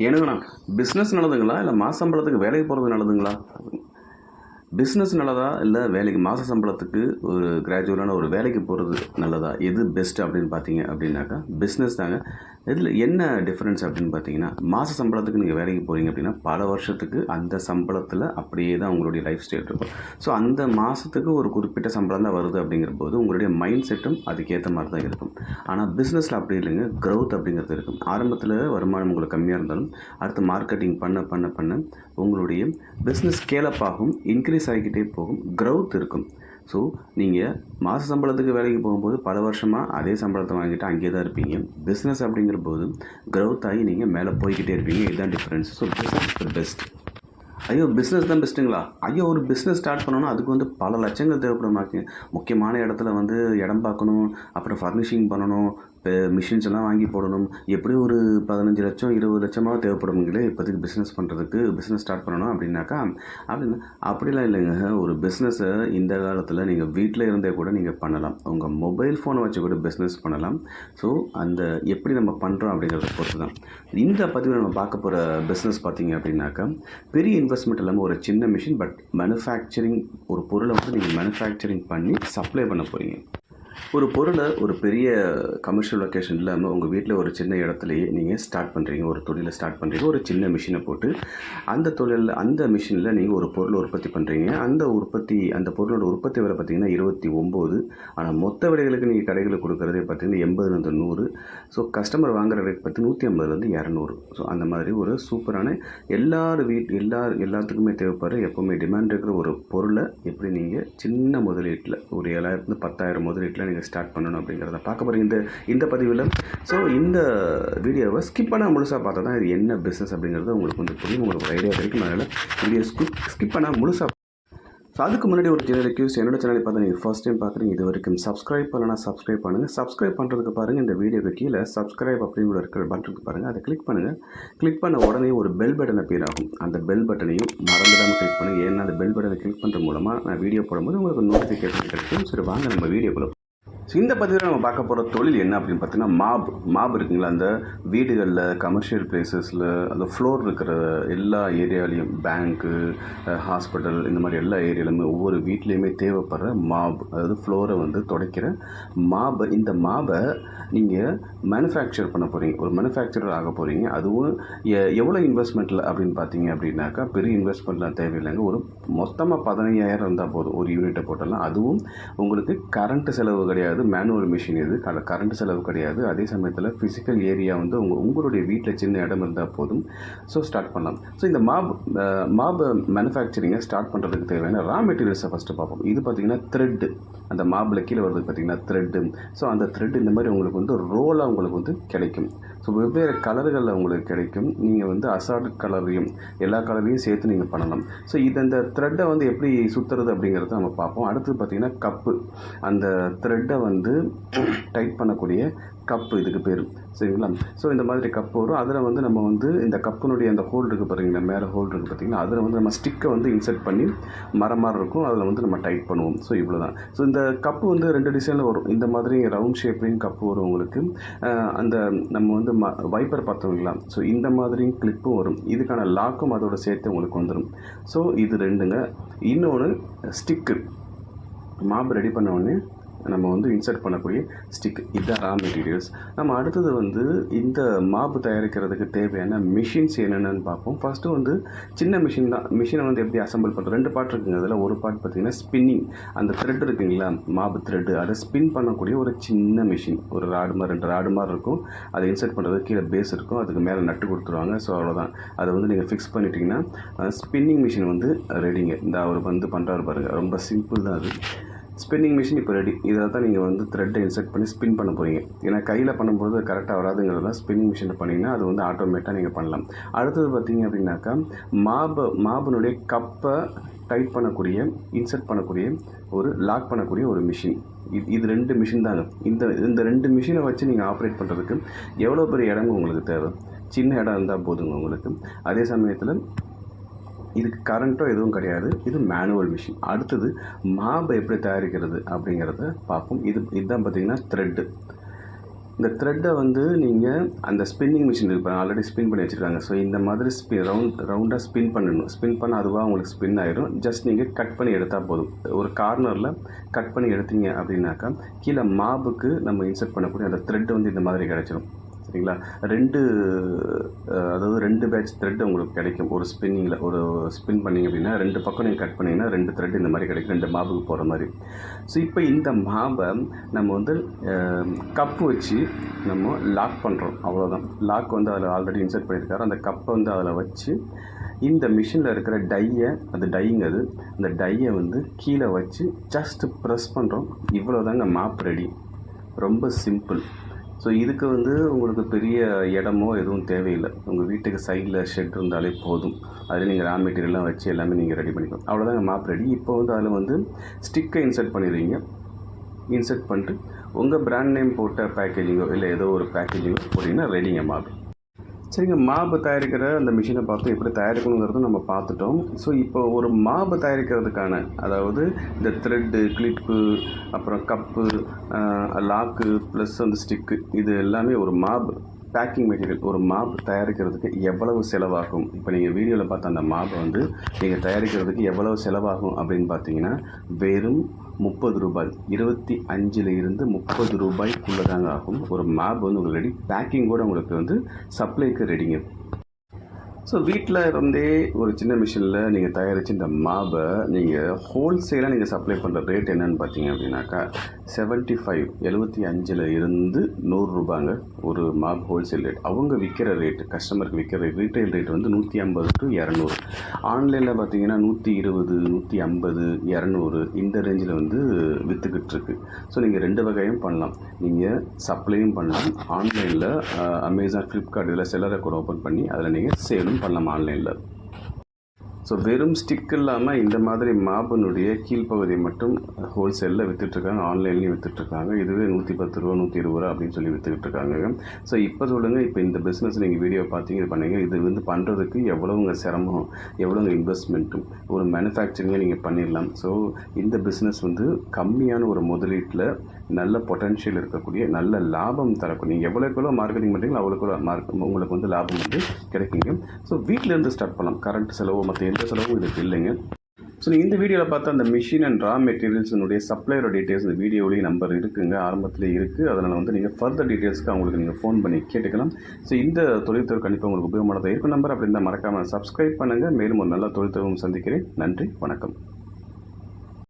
ஏனுங்கண்ணா, business நல்லதுங்களா? இல்லை மாச சம்பளத்துக்கு வேலைக்கு போகிறது நல்லதுங்களா? பிஸ்னஸ் நல்லதா? இல்லை வேலைக்கு மாத சம்பளத்துக்கு ஒரு கிராஜுவலான ஒரு வேலைக்கு போகிறது நல்லதா? எது பெஸ்ட் அப்படின்னு பார்த்தீங்க அப்படின்னாக்கா பிஸ்னஸ் தாங்க. இதில் என்ன டிஃப்ரென்ஸ் அப்படின்னு பார்த்தீங்கன்னா, மாத சம்பளத்துக்கு நீங்கள் வேலைக்கு போகிறீங்க அப்படின்னா பல வருஷத்துக்கு அந்த சம்பளத்தில் அப்படியே தான் உங்களுடைய லைஃப் ஸ்டைல் இருக்கும். ஸோ அந்த மாதத்துக்கு ஒரு குறிப்பிட்ட சம்பளம் தான் வருது அப்படிங்கிற போது உங்களுடைய மைண்ட் செட்டும் அதுக்கேற்ற மாதிரி தான் இருக்கும். ஆனால் பிஸ்னஸில் அப்படி இல்லைங்க. க்ரௌத் அப்படிங்கிறது இருக்கும். ஆரம்பத்தில் வருமானம் உங்களுக்கு கம்மியாக இருந்தாலும் அடுத்து மார்க்கெட்டிங் பண்ண பண்ண பண்ண உங்களுடைய பிஸ்னஸ் ஸ்கேலப் ஆகும், இன்க்ரீஸ் ஆகிக்கிட்டே போகும், க்ரௌத் இருக்கும். ஸோ நீங்கள் மாத சம்பளத்துக்கு வேலைக்கு போகும்போது பல வருஷமாக அதே சம்பளத்தை வாங்கிட்டு அங்கேயே தான் இருப்பீங்க. பிஸ்னஸ் அப்படிங்கிற போது க்ரௌத் ஆகி நீங்கள் மேலே போய்கிட்டே இருப்பீங்க. இதுதான் difference. So business is the best. ஐயோ, பிஸ்னஸ் தான் பெஸ்ட்டுங்களா? ஐயோ, ஒரு பிஸ்னஸ் ஸ்டார்ட் பண்ணணும்னா அதுக்கு வந்து பல லட்சங்கள் தேவைப்படுமாக்கு. முக்கியமான இடத்துல வந்து இடம் பார்க்கணும், அப்புறம் ஃபர்னிஷிங் பண்ணணும், மிஷின்ஸ் எல்லாம் வாங்கி போடணும். எப்படியும் ஒரு 15 லட்சம் 20 லட்சமாக தேவைப்படுங்களே இப்போதைக்கு பிஸ்னஸ் பண்ணுறதுக்கு. பிஸ்னஸ் ஸ்டார்ட் பண்ணணும் அப்படின்னாக்கா அப்படின்னு அப்படிலாம் இல்லைங்க. ஒரு பிஸ்னஸை இந்த காலத்தில் நீங்கள் வீட்டில் இருந்தே கூட நீங்கள் பண்ணலாம். உங்கள் மொபைல் ஃபோனை வச்சு கூட பிஸ்னஸ் பண்ணலாம். ஸோ அந்த எப்படி நம்ம பண்ணுறோம் அப்படிங்கிறத பொறுத்து தான். இந்த பதிவில் நம்ம பார்க்க போகிற பிஸ்னஸ் பார்த்தீங்க அப்படின்னாக்கா பெரிய இன்வெஸ்ட்மெண்ட் இல்லாமல் ஒரு சின்ன மிஷின், பட் மேனுஃபேக்சரிங், ஒரு பொருளை வந்து நீங்கள் மேனுஃபேக்சரிங் பண்ணி சப்ளை பண்ண போகிறீங்க. ஒரு பொருளை ஒரு பெரிய கமர்ஷியல் லொக்கேஷன் இல்லாமல் உங்கள் வீட்டில் ஒரு சின்ன இடத்துலையே நீங்கள் ஸ்டார்ட் பண்ணுறீங்க. ஒரு தொழிலை ஸ்டார்ட் பண்ணுறீங்க. ஒரு சின்ன மிஷினை போட்டு அந்த மிஷினில் நீங்கள் ஒரு பொருளை உற்பத்தி பண்ணுறீங்க. அந்த பொருளோட உற்பத்தி விலை பார்த்திங்கன்னா 29. ஆனால் மொத்த விலைகளுக்கு நீங்கள் கடைகளுக்கு கொடுக்குறதே பார்த்திங்கன்னா 80 100. ஸோ கஸ்டமர் வாங்குகிற ரேட் பார்த்து 150 200. ஸோ அந்த மாதிரி ஒரு சூப்பரான எல்லாத்துக்குமே தேவைப்படுற எப்போவுமே டிமாண்ட் இருக்கிற ஒரு பொருளை எப்படி நீங்கள் சின்ன முதலீட்டில் ஒரு 7000 10,000 முதலீட்டில் நீங்கள் ஸ்டார்ட் பண்ணணும் அப்படிங்கிறத பார்க்க போகிறீங்க இந்த பதிவில். ஸோ இந்த வீடியோவை ஸ்கிப் பண்ணால் முழுசாக பார்த்தா தான் இது என்ன பிஸ்னஸ் அப்படிங்கிறது உங்களுக்கு வந்து புரியும், உங்களுக்கு ஒரு ஐடியா கிடைக்கும். அதனால் வீடியோ ஸ்கிப் பண்ணால் முழுசாக. ஸோ அதுக்கு முன்னாடி ஒரு சின்ன ரிக்வெஸ்ட், என்னோட சேனலை பார்த்தா நீங்கள் ஃபர்ஸ்ட் டைம் பார்க்குறீங்க, இது வரைக்கும் சப்ஸ்கிரைப் பண்ணலாம், சப்ஸ்கிரைப் பண்ணுங்கள். சப்ஸ்கிரைப் பண்ணுறதுக்கு பாருங்கள், இந்த வீடியோக்கு கீழே சப்ஸ்கிரைப் அப்படிங்கிற இருக்கிற பட்டனுக்கு பாருங்கள், அதை கிளிக் பண்ணுங்கள். கிளிக் பண்ண உடனே ஒரு பெல் பட்டன் அப்பீர் ஆகும். அந்த பெல் பட்டனையும் மறந்துடாமல் கிளிக் பண்ணுங்கள். ஏன்னா அந்த பெல் பட்டனை கிளிக் பண்ணுறது மூலமாக நான் வீடியோ போடும்போது உங்களுக்கு நோட்டிஃபிகேஷன் கிடைக்கும். சரி, வாங்க நம்ம வீடியோக்குள்ள. ஸோ இந்த பதிவில் நம்ம பார்க்க போகிற தொழில் என்ன அப்படின்னு பார்த்தீங்கன்னா மாப் இருக்குங்களா, அந்த வீடுகளில், கமர்ஷியல் பிளேசஸில், அந்த ஃப்ளோர் இருக்கிற எல்லா ஏரியாலையும், பேங்க்கு, ஹாஸ்பிட்டல், இந்த மாதிரி எல்லா ஏரியாலுமே ஒவ்வொரு வீட்லேயுமே தேவைப்படுற மாப், அதாவது ஃப்ளோரை வந்து துடைக்கிற மாப். இந்த மாபை நீங்கள் மேனுஃபேக்சர் பண்ண போகிறீங்க, ஒரு மேனுஃபேக்சரர் ஆக போகிறீங்க. அதுவும் எவ்வளோ இன்வெஸ்ட்மெண்ட்டில் அப்படின்னு பார்த்தீங்க அப்படின்னாக்கா பெரிய இன்வெஸ்ட்மெண்ட்லாம் தேவையில்லைங்க. ஒரு மொத்தமாக 15,000 இருந்தால் போதும் ஒரு யூனிட்டை போட்டலாம். அதுவும் உங்களுக்கு கரண்ட் செலவு கிடையாது, மேனுவல் மிஷின், இது கரண்ட் செலவு கிடையாது. அதே சமயத்தில் ஃபிசிக்கல் ஏரியா வந்து உங்களுடைய வீட்டில் சின்ன இடம் இருந்தால் போதும். ஸோ ஸ்டார்ட் பண்ணலாம். ஸோ இந்த மாப் மேனுஃபேக்சரிங்கை ஸ்டார்ட் பண்ணுறதுக்கு தேவையான ரா மெட்டீரியல்ஸை ஃபஸ்ட்டு பார்ப்போம். இது பார்த்திங்கன்னா த்ரெட்டு, அந்த மாபில் கீழே வருது பார்த்திங்கன்னா த்ரெட்டு. ஸோ அந்த த்ரெட் இந்த மாதிரி உங்களுக்கு வந்து ரோலாக உங்களுக்கு வந்து கிடைக்கும். ஸோ வெவ்வேறு கலர்களில் உங்களுக்கு கிடைக்கும். நீங்கள் வந்து அசால்ட் கலரையும் எல்லா கலரையும் சேர்த்து நீங்கள் பண்ணலாம். ஸோ இந்த த்ரெட்டை வந்து எப்படி சுற்றுறது அப்படிங்கிறத நம்ம பார்ப்போம். அடுத்து பார்த்திங்கன்னா கப்பு, அந்த த்ரெட்டை வந்து டைட் பண்ணக்கூடிய கப்பு இதுக்கு பேர், சரிங்களா? ஸோ இந்த மாதிரி கப்பு வரும். அதில் வந்து நம்ம வந்து இந்த கப்புனுடைய அந்த ஹோல் இருக்குது பார்த்தீங்களா, மேலே ஹோல் இருக்குது பார்த்திங்கன்னா, அதில் வந்து நம்ம ஸ்டிக்கை வந்து இன்சர்ட் பண்ணி மரம் மாதிரி இருக்கும், அதில் வந்து நம்ம டைட் பண்ணுவோம். ஸோ இவ்வளோ தான். ஸோ இந்த கப்பு வந்து 2 டிசைனில் வரும். இந்த மாதிரி ரவுண்ட் ஷேப்லேயும் கப்பு வரும் உங்களுக்கு. அந்த நம்ம வந்து வைப்பர் பார்த்தோங்களா, ஸோ இந்த மாதிரியும் கிளிப்பும் வரும். இதுக்கான லாக்கும் அதோட சேர்த்து உங்களுக்கு வந்துடும். ஸோ இது 2ங்க. இன்னொன்று ஸ்டிக்கு, மாப் ரெடி பண்ண உடனே நம்ம வந்து இன்சர்ட் பண்ணக்கூடிய ஸ்டிக், இதுதான் ரா மெட்டீரியல்ஸ். நம்ம அடுத்தது வந்து இந்த மாப்பு தயாரிக்கிறதுக்கு தேவையான மிஷின்ஸ் என்னென்னு பார்ப்போம். ஃபஸ்ட்டு வந்து சின்ன மிஷின் தான். மிஷினை வந்து எப்படி அசம்பிள் பண்ணுறது, 2 பார்ட் இருக்குங்க. அதில் ஒரு பார்ட் பார்த்திங்கன்னா ஸ்பின்னிங், அந்த த்ரெட் இருக்குங்களா, மாப்பு த்ரெட்டு, அதை ஸ்பின் பண்ணக்கூடிய ஒரு சின்ன மிஷின். ஒரு ராடு மாதிரி 2 ராடு மாதிரி இருக்கும். அதை இன்சர்ட் பண்ணுறது கீழே பேஸ் இருக்கும், அதுக்கு மேலே நட்டு கொடுத்துருவாங்க. ஸோ அவ்வளோதான். அதை வந்து நீங்கள் ஃபிக்ஸ் பண்ணிட்டீங்கன்னா ஸ்பின்னிங் மிஷின் வந்து ரெடிங்க. இந்த அவர் வந்து பண்ணுறாரு பாருங்கள், ரொம்ப சிம்பிள் தான் அது. ஸ்பின்னிங் மிஷின் இப்போ ரெடி. இதில் தான் நீங்கள் வந்து த்ரெட்டை இன்சர்ட் பண்ணி ஸ்பின் பண்ண போகிறீங்க. ஏன்னா கையில் பண்ணும்போது கரெக்டாக வராதுங்கிறதுல ஸ்பின்னிங் மிஷினில் பண்ணிங்கன்னா அது வந்து ஆட்டோமேட்டாக நீங்கள் பண்ணலாம். அடுத்தது பார்த்திங்க அப்படின்னாக்கா மாபினுடைய கப்பை டைட் பண்ணக்கூடிய, இன்சர்ட் பண்ணக்கூடிய, ஒரு லாக் பண்ணக்கூடிய ஒரு மிஷின். இது 2 மிஷின் தாங்க. இந்த 2 மிஷினை வச்சு நீங்கள் ஆப்ரேட் பண்ணுறதுக்கு எவ்வளோ பெரிய இடங்க உங்களுக்கு தேவை? சின்ன இடம் இருந்தால் போதுங்க உங்களுக்கு. அதே சமயத்தில் இதுக்கு கரண்ட்டோ எதுவும் கிடையாது. இது மேனுவல் மிஷின். அடுத்தது மாபை எப்படி தயாரிக்கிறது அப்படிங்கிறத பார்ப்போம். இதுதான் பார்த்திங்கன்னா த்ரெட்டு. இந்த த்ரெட்டை வந்து நீங்கள் அந்த ஸ்பின்னிங் மிஷின் இப்போ ஆல்ரெடி ஸ்பின் பண்ணி வச்சுருக்காங்க. ஸோ இந்த மாதிரி ரவுண்டாக ஸ்பின் பண்ணணும். ஸ்பின் பண்ண அதுவாக உங்களுக்கு ஸ்பின் ஆயிரும். ஜஸ்ட் நீங்கள் கட் பண்ணி எடுத்தால் போதும். ஒரு கார்னரில் கட் பண்ணி எடுத்தீங்க அப்படின்னாக்கா கீழே மாபுக்கு நம்ம இன்சர்ட் பண்ணக்கூடிய அந்த த்ரெட் வந்து இந்த மாதிரி கிடச்சிரும். சரிங்களா? அதாவது 2 பேட்ச் த்ரெட் உங்களுக்கு கிடைக்கும். ஒரு ஸ்பின்னிங்கில் ஒரு ஸ்பின் பண்ணிங்க அப்படின்னா 2 பக்கம் நீங்கள் கட் பண்ணிங்கன்னா 2 த்ரெட் இந்த மாதிரி கிடைக்கும், 2 மாபுக்கு போகிற மாதிரி. ஸோ இப்போ இந்த மாபை நம்ம வந்து கப்பு வச்சு நம்ம லாக் பண்ணுறோம், அவ்வளோதான். லாக் வந்து அதில் ஆல்ரெடி இன்சர்ட் பண்ணியிருக்காரு. அந்த கப்பை வந்து அதில் வச்சு இந்த மிஷினில் இருக்கிற டையை, அது டைங்க அது, அந்த டையை வந்து கீழே வச்சு ஜஸ்ட் ப்ரெஸ் பண்ணுறோம். இவ்வளோ தாங்க மாப் ரெடி. ரொம்ப சிம்பிள். ஸோ இதுக்கு வந்து உங்களுக்கு பெரிய இடமோ எதுவும் தேவையில்லை. உங்கள் வீட்டுக்கு சைடில் ஷெட் இருந்தாலே போதும். அதில் நீங்கள் ரா மெட்டீரியல்லாம் வச்சு எல்லாமே நீங்கள் ரெடி பண்ணிக்கலாம். அவ்வளோதாங்க மாப் ரெடி. இப்போ வந்து அதில் வந்து ஸ்டிக்கை இன்சர்ட் பண்ணிடுவீங்க. இன்சர்ட் பண்ணிட்டு உங்கள் பிராண்ட் நேம் போட்ட பேக்கேஜிங்கோ இல்லை ஏதோ ஒரு பேக்கேஜிங்கோ போட்டிங்கன்னா ரெடிங்க மாப். சரிங்க, மாபு தயாரிக்கிற அந்த மிஷினை பார்த்து எப்படி தயாரிக்கணுங்கிறதும் நம்ம பார்த்துட்டோம். ஸோ இப்போ ஒரு மாபு தயாரிக்கிறதுக்கான, அதாவது இந்த த்ரெட்டு, கிளிப்பு, அப்புறம் கப்பு, லாக்கு ப்ளஸ் அந்த ஸ்டிக்கு, இது எல்லாமே ஒரு மாபு பேக்கிங் மெட்டீரியல். ஒரு மாப் தயாரிக்கிறதுக்கு எவ்வளவு செலவாகும், இப்போ நீங்கள் வீடியோவில் பார்த்த அந்த மாபை வந்து நீங்கள் தயாரிக்கிறதுக்கு எவ்வளவு செலவாகும் அப்படின்னு பார்த்தீங்கன்னா வெறும் 30 ரூபாய், 25 to 30 ரூபாய்க்குள்ளே தாங்க ஆகும். ஒரு மாப் வந்து உங்களுக்கு ரெடி, பேக்கிங் கூட உங்களுக்கு வந்து சப்ளைக்கு ரெடிங்க. ஸோ வீட்டில் இருந்தே ஒரு சின்ன மிஷினில் நீங்கள் தயாரித்து இந்த மாபை நீங்கள் ஹோல்சேலாக நீங்கள் சப்ளை பண்ணுற ரேட் என்னென்னு பார்த்தீங்க அப்படின்னாக்கா 75 இருந்து 100 ரூபாங்க ஒரு மாப் ஹோல்சேல் ரேட். அவங்க விற்கிற ரேட்டு, கஸ்டமருக்கு விற்கிற ரேட், ரீட்டைல் ரேட் வந்து 150 to 200. ஆன்லைனில் பார்த்தீங்கன்னா 120, 150, 200 இந்த ரேஞ்சில் வந்து விற்றுக்கிட்டு இருக்கு. ஸோ நீங்கள் 2 வகையும் பண்ணலாம். நீங்கள் சப்ளையும் பண்ணலாம். ஆன்லைனில் அமேசான், ஃப்ளிப்கார்ட் இதில் செல்லரை கூட ஓப்பன் பண்ணி அதில் நீங்கள் சேலும் பண்ணலாம் ஆன்லைனில். ஸோ வெறும் ஸ்டிக் இல்லாமல் இந்த மாதிரி மாபனுடைய கீழ்ப்பகுதியை மட்டும் ஹோல்சேலில் விற்றுட்ருக்காங்க, ஆன்லைன்லேயும் விற்றுட்ருக்காங்க. இதுவே 110 ரூபா, 120 ரூபா அப்படின்னு சொல்லி விற்றுக்கிட்டு இருக்காங்க. ஸோ இப்போ சொல்லுங்கள், இப்போ இந்த பிஸ்னஸ் நீங்கள் வீடியோ பார்த்தீங்க, இது பண்ணீங்க, இது வந்து பண்ணுறதுக்கு எவ்வளோங்க சிரமம், எவ்வளோங்க இன்வெஸ்ட்மெண்ட்டும், ஒரு மேனுஃபேக்சரிங்கை நீங்கள் பண்ணிடலாம். ஸோ இந்த பிஸ்னஸ் வந்து கம்மியான ஒரு முதலீட்டில் நல்ல பொட்டன்ஷியல் இருக்கக்கூடிய, நல்ல லாபம் தரக்கூடிய, நீங்கள் எவ்வளோக்குள்ள மார்க்கெட்டிங் பண்ணுறீங்களோ அவ்வளோக்குள்ள உங்களுக்கு வந்து லாபம் வந்து கிடைக்குங்க. ஸோ வீட்டிலேருந்து ஸ்டார்ட் பண்ணலாம். கரண்ட் செலவு மற்ற எந்த செலவும் இதுக்கு இல்லைங்க. ஸோ இந்த வீடியோவில் பார்த்தா அந்த மிஷின் அண்ட் ரா மெட்டீரியல்ஸினுடைய சப்ளையரோட டீட்டெயில்ஸ் இந்த வீடியோவிலேயே நம்பர் இருக்குங்க, ஆரம்பத்திலே இருக்குது. அதனால் வந்து நீங்கள் ஃபர்தர் டீட்டெயில்ஸ்க்கு அவங்களுக்கு நீங்கள் ஃபோன் பண்ணி கேட்டுக்கலாம். ஸோ இந்த தொழில்துறை கண்டிப்பாக உங்களுக்கு உபயோகமானதாக இருக்கும் நம்பர். அப்படி இருந்தால் மறக்காமல் சப்ஸ்கிரைப் பண்ணுங்கள். மேலும் ஒரு நல்ல தொழில்துறையும் சந்திக்கிறேன். நன்றி, வணக்கம்.